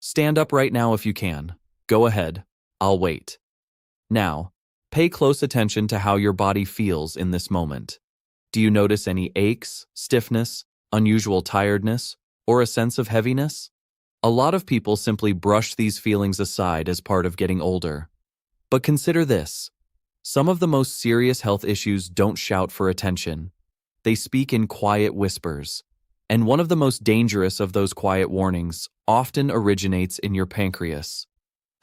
Stand up right now if you can. Go ahead. I'll wait. Now, pay close attention to how your body feels in this moment. Do you notice any aches, stiffness, unusual tiredness, or a sense of heaviness? A lot of people simply brush these feelings aside as part of getting older. But consider this. Some of the most serious health issues don't shout for attention. They speak in quiet whispers. And one of the most dangerous of those quiet warnings often originates in your pancreas.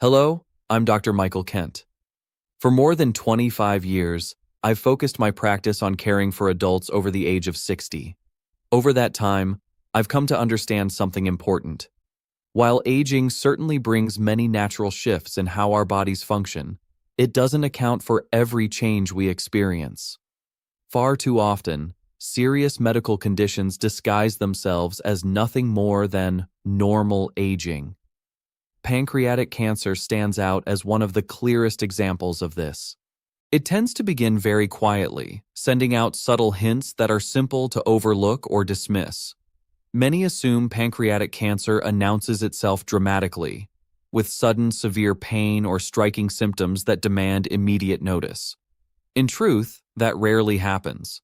Hello, I'm Dr. Michael Kent. For more than 25 years, I've focused my practice on caring for adults over the age of 60. Over that time, I've come to understand something important. While aging certainly brings many natural shifts in how our bodies function, it doesn't account for every change we experience. Far too often, serious medical conditions disguise themselves as nothing more than normal aging. Pancreatic cancer stands out as one of the clearest examples of this. It tends to begin very quietly, sending out subtle hints that are simple to overlook or dismiss. Many assume pancreatic cancer announces itself dramatically, with sudden severe pain or striking symptoms that demand immediate notice. In truth, that rarely happens.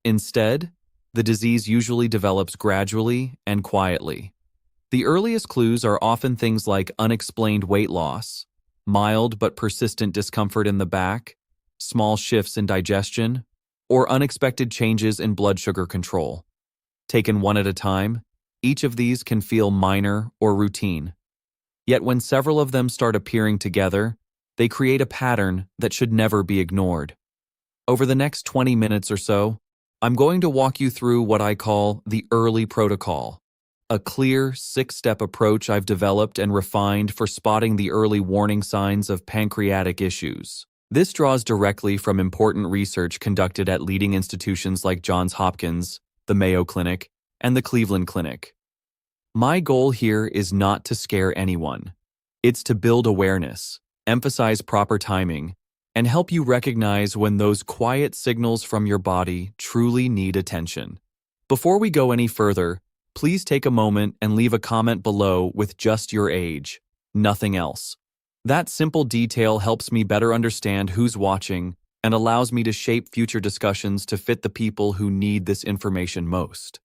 Instead, the disease usually develops gradually and quietly. The earliest clues are often things like unexplained weight loss, mild but persistent discomfort in the back, small shifts in digestion, or unexpected changes in blood sugar control. Taken one at a time, each of these can feel minor or routine. Yet when several of them start appearing together, they create a pattern that should never be ignored. Over the next 20 minutes or so, I'm going to walk you through what I call the early protocol, a clear 6-step approach I've developed and refined for spotting the early warning signs of pancreatic issues. This draws directly from important research conducted at leading institutions like Johns Hopkins, the Mayo Clinic, and the Cleveland Clinic. My goal here is not to scare anyone. It's to build awareness, emphasize proper timing, and help you recognize when those quiet signals from your body truly need attention. Before we go any further, please take a moment and leave a comment below with just your age, nothing else. That simple detail helps me better understand who's watching and allows me to shape future discussions to fit the people who need this information most.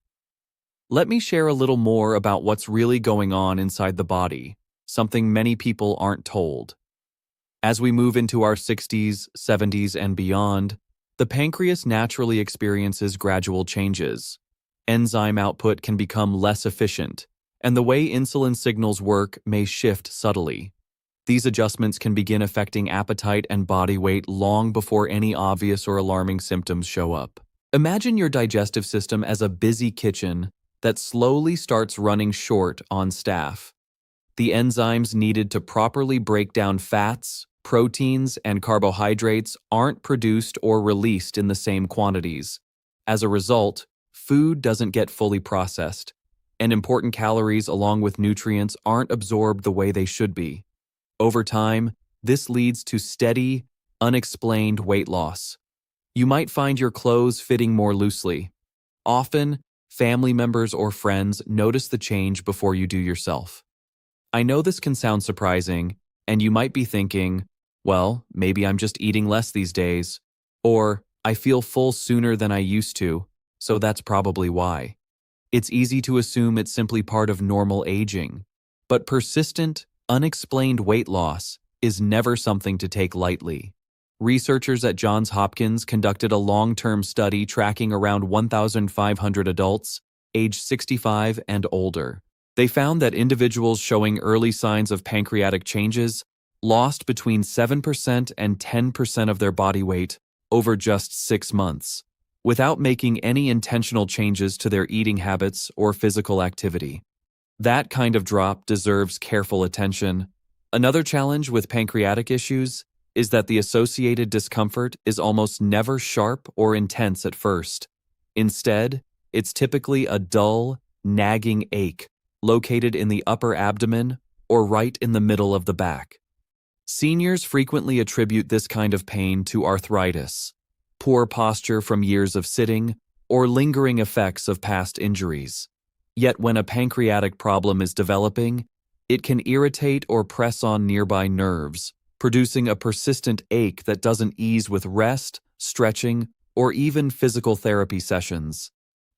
Let me share a little more about what's really going on inside the body, something many people aren't told. As we move into our 60s, 70s, and beyond, the pancreas naturally experiences gradual changes. Enzyme output can become less efficient, and the way insulin signals work may shift subtly. These adjustments can begin affecting appetite and body weight long before any obvious or alarming symptoms show up. Imagine your digestive system as a busy kitchen that slowly starts running short on staff. The enzymes needed to properly break down fats, proteins, and carbohydrates aren't produced or released in the same quantities. As a result, food doesn't get fully processed, and important calories along with nutrients aren't absorbed the way they should be. Over time, this leads to steady, unexplained weight loss. You might find your clothes fitting more loosely. Often, family members or friends notice the change before you do yourself. I know this can sound surprising, and you might be thinking, well, maybe I'm just eating less these days, or I feel full sooner than I used to, so that's probably why. It's easy to assume it's simply part of normal aging, but persistent, unexplained weight loss is never something to take lightly. Researchers at Johns Hopkins conducted a long-term study tracking around 1,500 adults, aged 65 and older. They found that individuals showing early signs of pancreatic changes lost between 7% and 10% of their body weight over just 6 months, without making any intentional changes to their eating habits or physical activity. That kind of drop deserves careful attention. Another challenge with pancreatic issues is that the associated discomfort is almost never sharp or intense at first. Instead, it's typically a dull, nagging ache located in the upper abdomen or right in the middle of the back. Seniors frequently attribute this kind of pain to arthritis, poor posture from years of sitting, or lingering effects of past injuries. Yet when a pancreatic problem is developing, It can irritate or press on nearby nerves, producing a persistent ache that doesn't ease with rest, stretching, or even physical therapy sessions.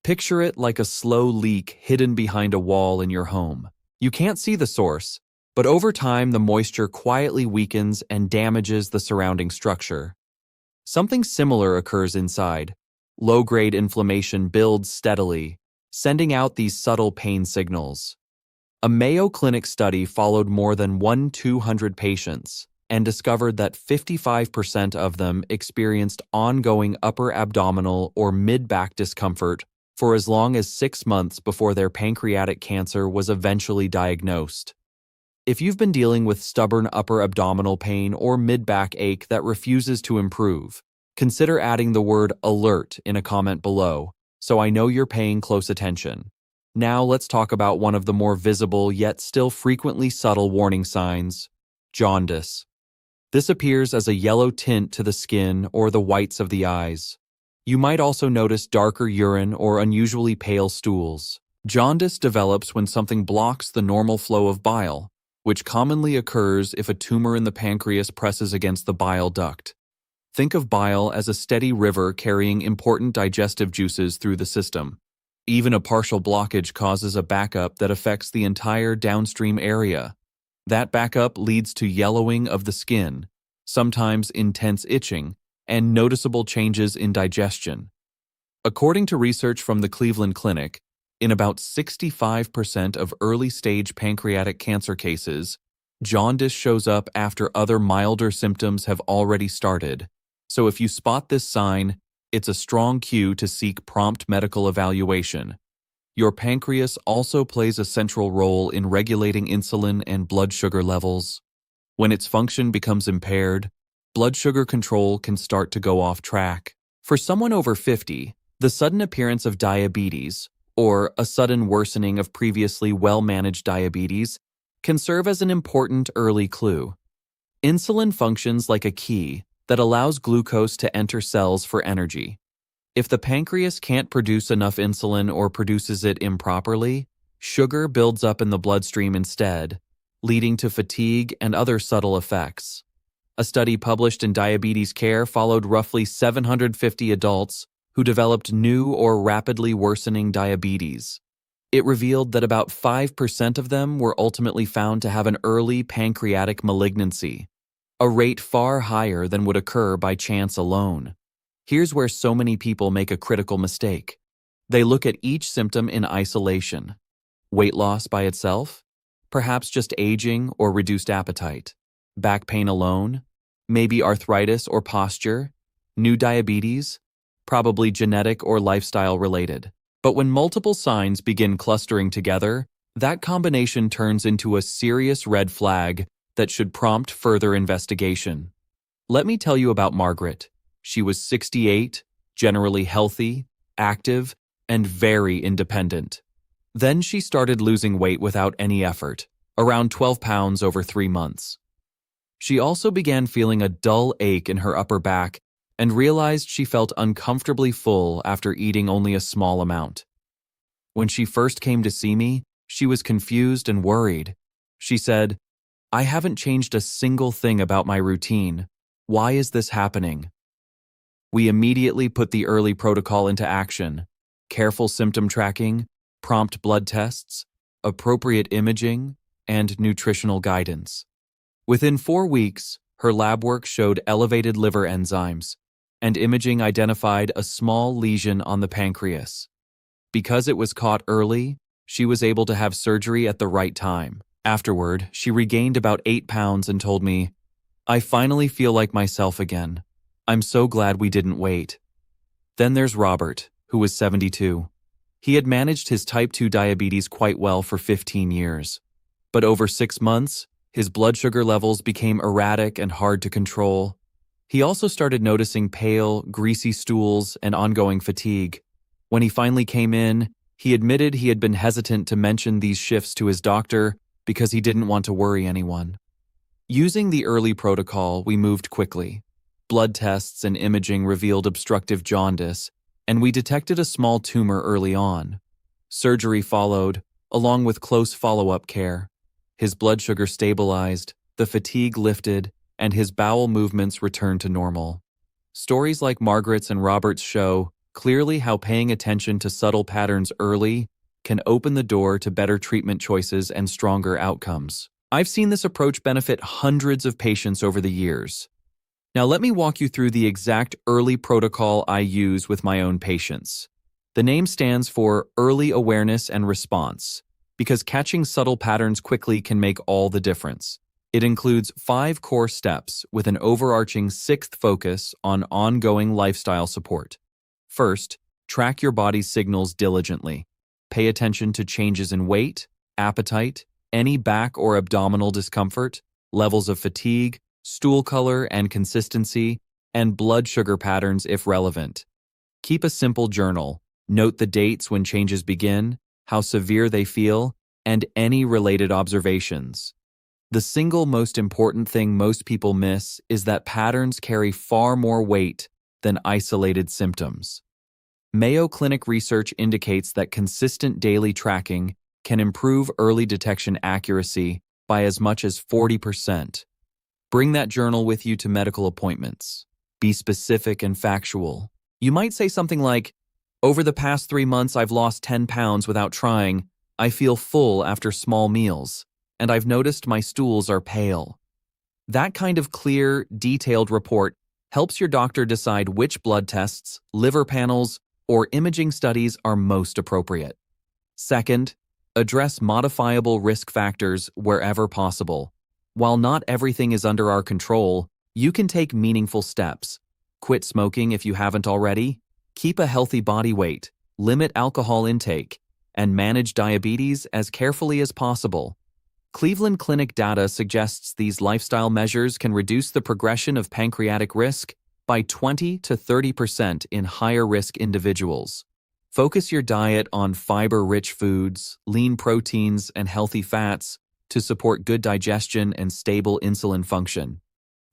Picture it like a slow leak hidden behind a wall in your home. You can't see the source, but over time the moisture quietly weakens and damages the surrounding structure. Something similar occurs inside. Low-grade inflammation builds steadily, sending out these subtle pain signals. A Mayo Clinic study followed more than 200 patients and discovered that 55% of them experienced ongoing upper abdominal or mid-back discomfort for as long as 6 months before their pancreatic cancer was eventually diagnosed. If you've been dealing with stubborn upper abdominal pain or mid-back ache that refuses to improve, consider adding the word alert in a comment below, so I know you're paying close attention. Now let's talk about one of the more visible yet still frequently subtle warning signs: jaundice. This appears as a yellow tint to the skin or the whites of the eyes. You might also notice darker urine or unusually pale stools. Jaundice develops when something blocks the normal flow of bile, which commonly occurs if a tumor in the pancreas presses against the bile duct. Think of bile as a steady river carrying important digestive juices through the system. Even a partial blockage causes a backup that affects the entire downstream area. That backup leads to yellowing of the skin, sometimes intense itching, and noticeable changes in digestion. According to research from the Cleveland Clinic, in about 65% of early-stage pancreatic cancer cases, jaundice shows up after other milder symptoms have already started. So if you spot this sign, it's a strong cue to seek prompt medical evaluation. Your pancreas also plays a central role in regulating insulin and blood sugar levels. When its function becomes impaired, blood sugar control can start to go off track. For someone over 50, the sudden appearance of diabetes, or a sudden worsening of previously well-managed diabetes, can serve as an important early clue. Insulin functions like a key that allows glucose to enter cells for energy. If the pancreas can't produce enough insulin or produces it improperly, sugar builds up in the bloodstream instead, leading to fatigue and other subtle effects. A study published in Diabetes Care followed roughly 750 adults who developed new or rapidly worsening diabetes. It revealed that about 5% of them were ultimately found to have an early pancreatic malignancy, a rate far higher than would occur by chance alone. Here's where so many people make a critical mistake. They look at each symptom in isolation. Weight loss by itself? Perhaps just aging or reduced appetite. Back pain alone? Maybe arthritis or posture? New diabetes? Probably genetic or lifestyle related. But when multiple signs begin clustering together, that combination turns into a serious red flag that should prompt further investigation. Let me tell you about Margaret. She was 68, generally healthy, active, and very independent. Then she started losing weight without any effort, around 12 pounds over 3 months. She also began feeling a dull ache in her upper back and realized she felt uncomfortably full after eating only a small amount. When she first came to see me, she was confused and worried. She said, "I haven't changed a single thing about my routine. Why is this happening?" We immediately put the early protocol into action: careful symptom tracking, prompt blood tests, appropriate imaging, and nutritional guidance. Within 4 weeks, her lab work showed elevated liver enzymes, and imaging identified a small lesion on the pancreas. Because it was caught early, she was able to have surgery at the right time. Afterward, she regained about 8 pounds and told me, "I finally feel like myself again. I'm so glad we didn't wait." Then there's Robert, who was 72. He had managed his type 2 diabetes quite well for 15 years. But over 6 months, his blood sugar levels became erratic and hard to control. He also started noticing pale, greasy stools and ongoing fatigue. When he finally came in, he admitted he had been hesitant to mention these shifts to his doctor because he didn't want to worry anyone. Using the early protocol, we moved quickly. Blood tests and imaging revealed obstructive jaundice, and we detected a small tumor early on. Surgery followed, along with close follow-up care. his blood sugar stabilized, the fatigue lifted, and his bowel movements returned to normal. Stories like Margaret's and Robert's show clearly how paying attention to subtle patterns early can open the door to better treatment choices and stronger outcomes. I've seen this approach benefit hundreds of patients over the years. Now let me walk you through the exact early protocol I use with my own patients. The name stands for Early Awareness and Response, because catching subtle patterns quickly can make all the difference. It includes 5 core steps with an overarching 6th focus on ongoing lifestyle support. First, track your body's signals diligently. Pay attention to changes in weight, appetite, any back or abdominal discomfort, levels of fatigue, stool color and consistency, and blood sugar patterns if relevant. Keep a simple journal. Note the dates when changes begin, how severe they feel, and any related observations. The single most important thing most people miss is that patterns carry far more weight than isolated symptoms. Mayo Clinic research indicates that consistent daily tracking can improve early detection accuracy by as much as 40%. Bring that journal with you to medical appointments. Be specific and factual. You might say something like, "Over the past 3 months, I've lost 10 pounds without trying. I feel full after small meals, and I've noticed my stools are pale." That kind of clear, detailed report helps your doctor decide which blood tests, liver panels, or imaging studies are most appropriate. Second, address modifiable risk factors wherever possible. While not everything is under our control, you can take meaningful steps. Quit smoking if you haven't already, keep a healthy body weight, limit alcohol intake, and manage diabetes as carefully as possible. Cleveland Clinic data suggests these lifestyle measures can reduce the progression of pancreatic risk by 20 to 30% in higher-risk individuals. Focus your diet on fiber-rich foods, lean proteins, and healthy fats to support good digestion and stable insulin function.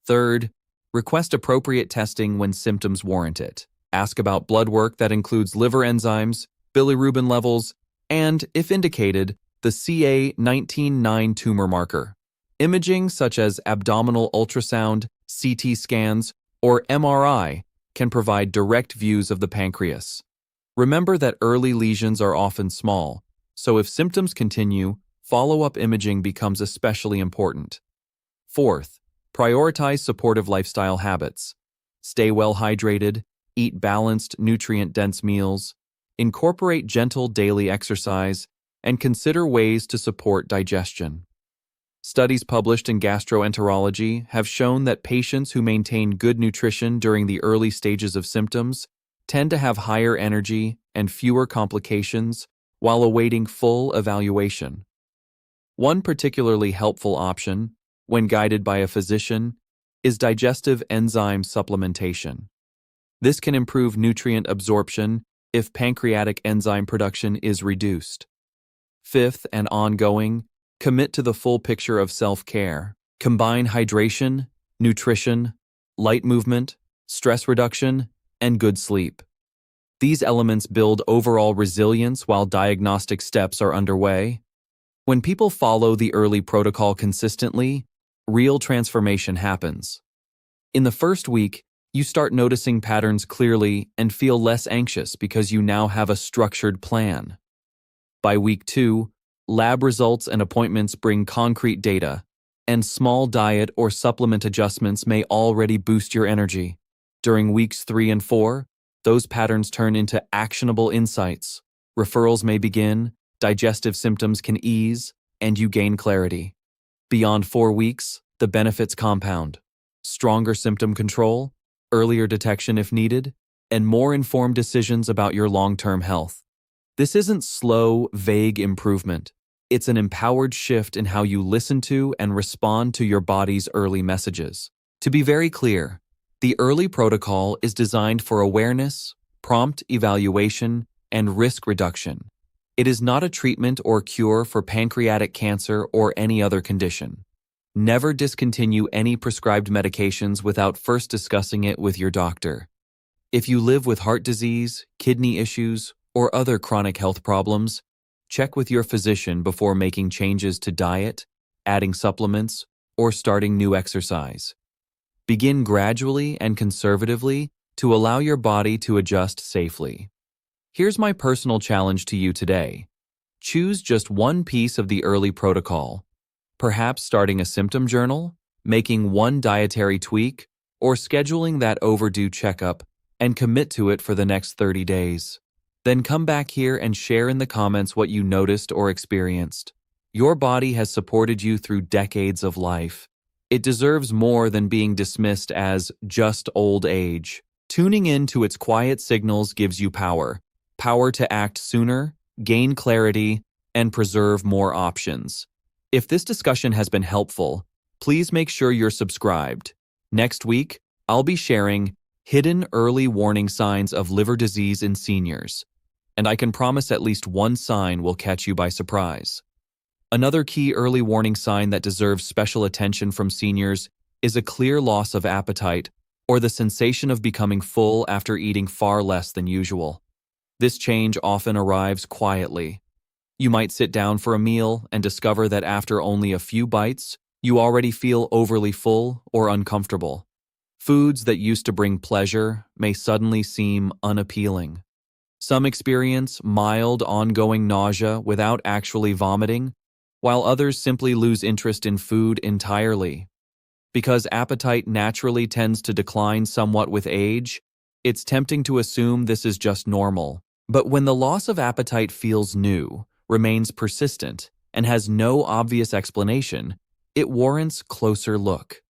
Third, request appropriate testing when symptoms warrant it. Ask about blood work that includes liver enzymes, bilirubin levels, and, if indicated, the CA19-9 tumor marker. Imaging such as abdominal ultrasound, CT scans, or MRI can provide direct views of the pancreas. Remember that early lesions are often small, so if symptoms continue, follow-up imaging becomes especially important. Fourth, prioritize supportive lifestyle habits. Stay well hydrated, eat balanced, nutrient-dense meals, incorporate gentle daily exercise, and consider ways to support digestion. Studies published in gastroenterology have shown that patients who maintain good nutrition during the early stages of symptoms tend to have higher energy and fewer complications while awaiting full evaluation. One particularly helpful option, when guided by a physician, is digestive enzyme supplementation. This can improve nutrient absorption if pancreatic enzyme production is reduced. Fifth, and ongoing, commit to the full picture of self-care. Combine hydration, nutrition, light movement, stress reduction, and good sleep. These elements build overall resilience while diagnostic steps are underway. When people follow the early protocol consistently, real transformation happens. In the first week, you start noticing patterns clearly and feel less anxious because you now have a structured plan. By week 2, lab results and appointments bring concrete data, and small diet or supplement adjustments may already boost your energy. During weeks 3 and 4, those patterns turn into actionable insights. Referrals may begin, digestive symptoms can ease, and you gain clarity. Beyond 4 weeks, the benefits compound. Stronger symptom control, earlier detection if needed, and more informed decisions about your long-term health. This isn't slow, vague improvement. It's an empowered shift in how you listen to and respond to your body's early messages. To be very clear, the early protocol is designed for awareness, prompt evaluation, and risk reduction. It is not a treatment or cure for pancreatic cancer or any other condition. Never discontinue any prescribed medications without first discussing it with your doctor. If you live with heart disease, kidney issues, or other chronic health problems, check with your physician before making changes to diet, adding supplements, or starting new exercise. Begin gradually and conservatively to allow your body to adjust safely. Here's my personal challenge to you today. Choose just one piece of the early protocol, perhaps starting a symptom journal, making one dietary tweak, or scheduling that overdue checkup, and commit to it for the next 30 days. Then come back here and share in the comments what you noticed or experienced. Your body has supported you through decades of life. It deserves more than being dismissed as just old age. Tuning in to its quiet signals gives you power. Power to act sooner, gain clarity, and preserve more options. If this discussion has been helpful, please make sure you're subscribed. Next week, I'll be sharing hidden early warning signs of liver disease in seniors, and I can promise at least one sign will catch you by surprise. Another key early warning sign that deserves special attention from seniors is a clear loss of appetite or the sensation of becoming full after eating far less than usual. This change often arrives quietly. You might sit down for a meal and discover that after only a few bites, you already feel overly full or uncomfortable. Foods that used to bring pleasure may suddenly seem unappealing. Some experience mild, ongoing nausea without actually vomiting, while others simply lose interest in food entirely. Because appetite naturally tends to decline somewhat with age, it's tempting to assume this is just normal. But when the loss of appetite feels new, remains persistent, and has no obvious explanation, it warrants closer look.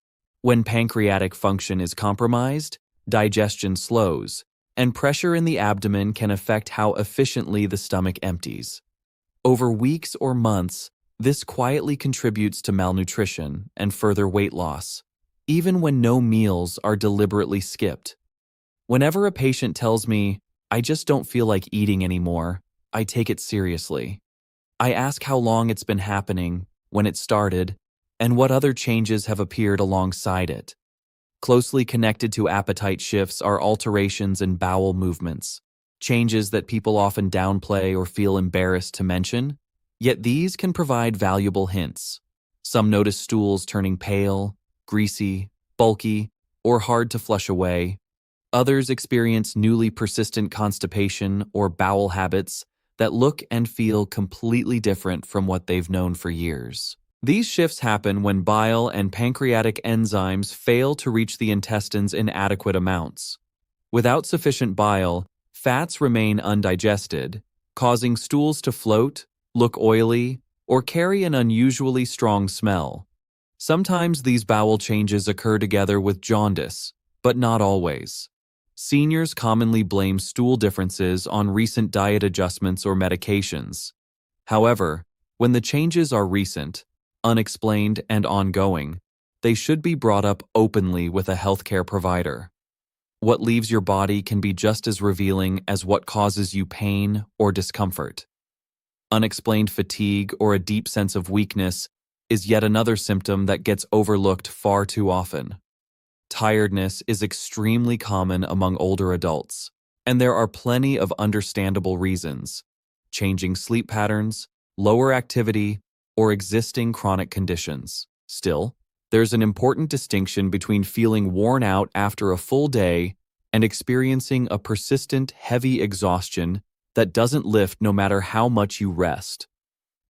When pancreatic function is compromised, digestion slows, and pressure in the abdomen can affect how efficiently the stomach empties. Over weeks or months, this quietly contributes to malnutrition and further weight loss, even when no meals are deliberately skipped. Whenever a patient tells me, "I just don't feel like eating anymore," I take it seriously. I ask how long it's been happening, when it started, and what other changes have appeared alongside it. Closely connected to appetite shifts are alterations in bowel movements, changes that people often downplay or feel embarrassed to mention, yet these can provide valuable hints. Some notice stools turning pale, greasy, bulky, or hard to flush away. Others experience newly persistent constipation or bowel habits that look and feel completely different from what they've known for years. These shifts happen when bile and pancreatic enzymes fail to reach the intestines in adequate amounts. Without sufficient bile, fats remain undigested, causing stools to float, look oily, or carry an unusually strong smell. Sometimes these bowel changes occur together with jaundice, but not always. Seniors commonly blame stool differences on recent diet adjustments or medications. However, when the changes are recent, unexplained, and ongoing, they should be brought up openly with a healthcare provider. What leaves your body can be just as revealing as what causes you pain or discomfort. Unexplained fatigue or a deep sense of weakness is yet another symptom that gets overlooked far too often. Tiredness is extremely common among older adults, and there are plenty of understandable reasons: changing sleep patterns, lower activity, or existing chronic conditions. Still, there's an important distinction between feeling worn out after a full day and experiencing a persistent, heavy exhaustion that doesn't lift no matter how much you rest.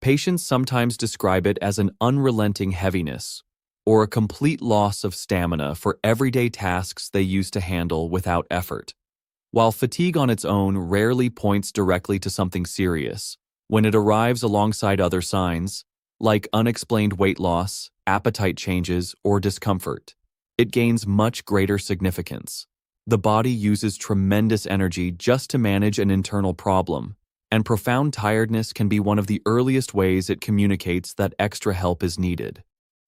Patients sometimes describe it as an unrelenting heaviness or a complete loss of stamina for everyday tasks they used to handle without effort. While fatigue on its own rarely points directly to something serious, when it arrives alongside other signs, like unexplained weight loss, appetite changes, or discomfort, it gains much greater significance. The body uses tremendous energy just to manage an internal problem, and profound tiredness can be one of the earliest ways it communicates that extra help is needed.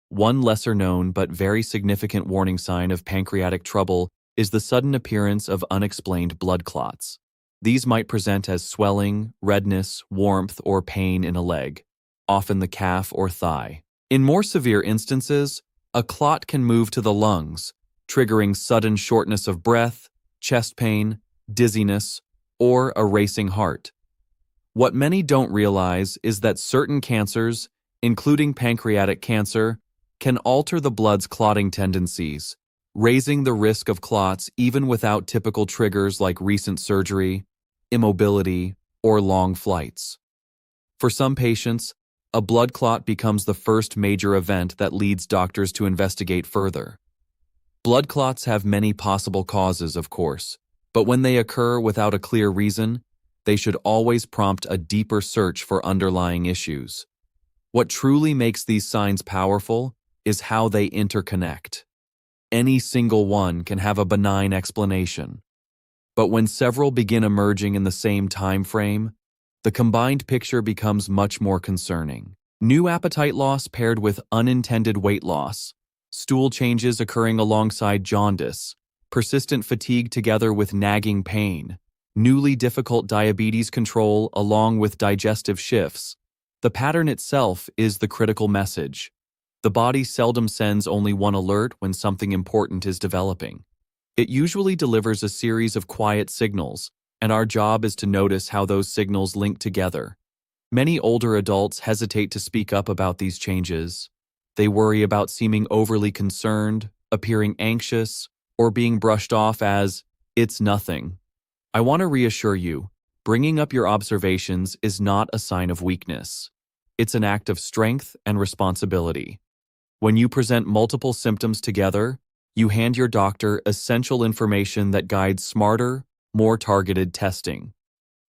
One lesser-known but very significant warning sign of pancreatic trouble is the sudden appearance of unexplained blood clots. These might present as swelling, redness, warmth, or pain in a leg, often the calf or thigh. In more severe instances, a clot can move to the lungs, triggering sudden shortness of breath, chest pain, dizziness, or a racing heart. What many don't realize is that certain cancers, including pancreatic cancer, can alter the blood's clotting tendencies, raising the risk of clots even without typical triggers like recent surgery, immobility, or long flights. For some patients, a blood clot becomes the first major event that leads doctors to investigate further. Blood clots have many possible causes, of course, but when they occur without a clear reason, they should always prompt a deeper search for underlying issues. What truly makes these signs powerful is how they interconnect. Any single one can have a benign explanation. But when several begin emerging in the same time frame, the combined picture becomes much more concerning. New appetite loss paired with unintended weight loss, stool changes occurring alongside jaundice, persistent fatigue together with nagging pain, newly difficult diabetes control along with digestive shifts. The pattern itself is the critical message. The body seldom sends only one alert when something important is developing. It usually delivers a series of quiet signals, and our job is to notice how those signals link together. Many older adults hesitate to speak up about these changes. They worry about seeming overly concerned, appearing anxious, or being brushed off as, "It's nothing." I want to reassure you, bringing up your observations is not a sign of weakness. It's an act of strength and responsibility. When you present multiple symptoms together, you hand your doctor essential information that guides smarter, more targeted testing.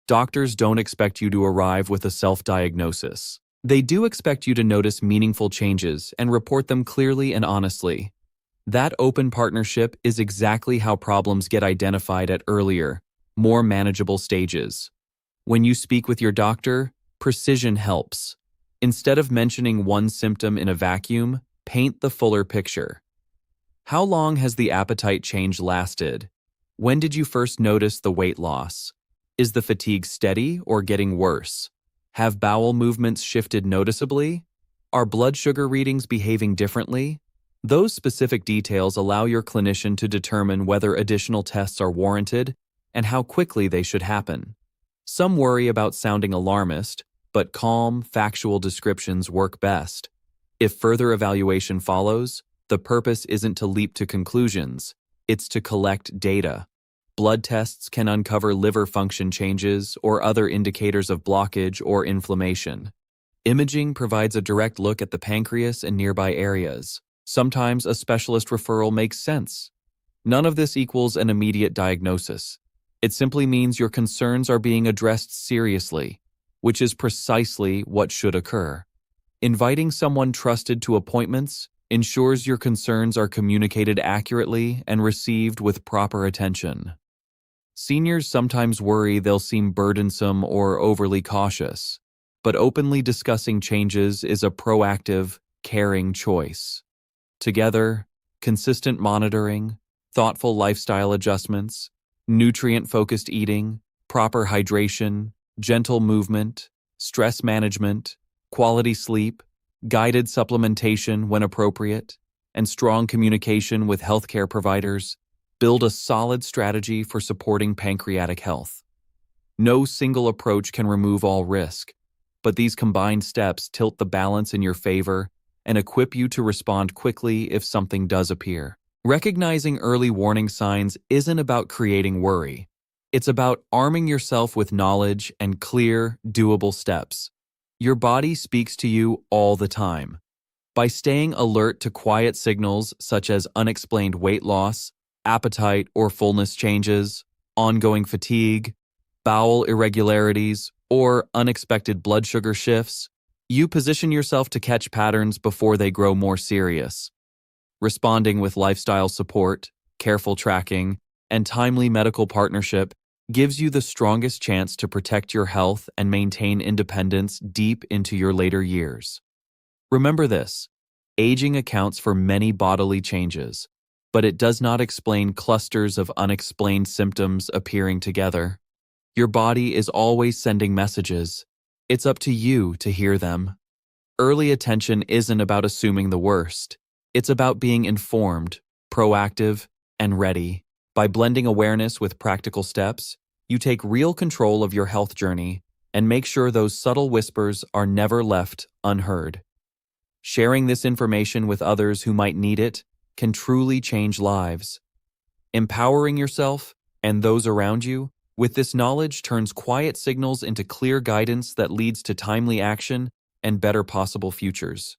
Doctors don't expect you to arrive with a self-diagnosis. They do expect you to notice meaningful changes and report them clearly and honestly. That open partnership is exactly how problems get identified at earlier, more manageable stages. When you speak with your doctor, precision helps. Instead of mentioning one symptom in a vacuum, paint the fuller picture. How long has the appetite change lasted? When did you first notice the weight loss? Is the fatigue steady or getting worse? Have bowel movements shifted noticeably? Are blood sugar readings behaving differently? Those specific details allow your clinician to determine whether additional tests are warranted and how quickly they should happen. Some worry about sounding alarmist, but calm, factual descriptions work best. If further evaluation follows, the purpose isn't to leap to conclusions, it's to collect data. Blood tests can uncover liver function changes or other indicators of blockage or inflammation. Imaging provides a direct look at the pancreas and nearby areas. Sometimes a specialist referral makes sense. None of this equals an immediate diagnosis. It simply means your concerns are being addressed seriously, which is precisely what should occur. Inviting someone trusted to appointments ensures your concerns are communicated accurately and received with proper attention. Seniors sometimes worry they'll seem burdensome or overly cautious, but openly discussing changes is a proactive, caring choice. Together, consistent monitoring, thoughtful lifestyle adjustments, nutrient-focused eating, proper hydration, gentle movement, stress management, quality sleep, guided supplementation when appropriate, and strong communication with healthcare providers build a solid strategy for supporting pancreatic health. No single approach can remove all risk, but these combined steps tilt the balance in your favor and equip you to respond quickly if something does appear. Recognizing early warning signs isn't about creating worry. It's about arming yourself with knowledge and clear, doable steps. Your body speaks to you all the time. By staying alert to quiet signals such as unexplained weight loss, appetite or fullness changes, ongoing fatigue, bowel irregularities, or unexpected blood sugar shifts, you position yourself to catch patterns before they grow more serious. Responding with lifestyle support, careful tracking, and timely medical partnership gives you the strongest chance to protect your health and maintain independence deep into your later years. Remember this: aging accounts for many bodily changes, but it does not explain clusters of unexplained symptoms appearing together. Your body is always sending messages. It's up to you to hear them. Early attention isn't about assuming the worst. It's about being informed, proactive, and ready. By blending awareness with practical steps, you take real control of your health journey and make sure those subtle whispers are never left unheard. Sharing this information with others who might need it can truly change lives. Empowering yourself and those around you with this knowledge turns quiet signals into clear guidance that leads to timely action and better possible futures.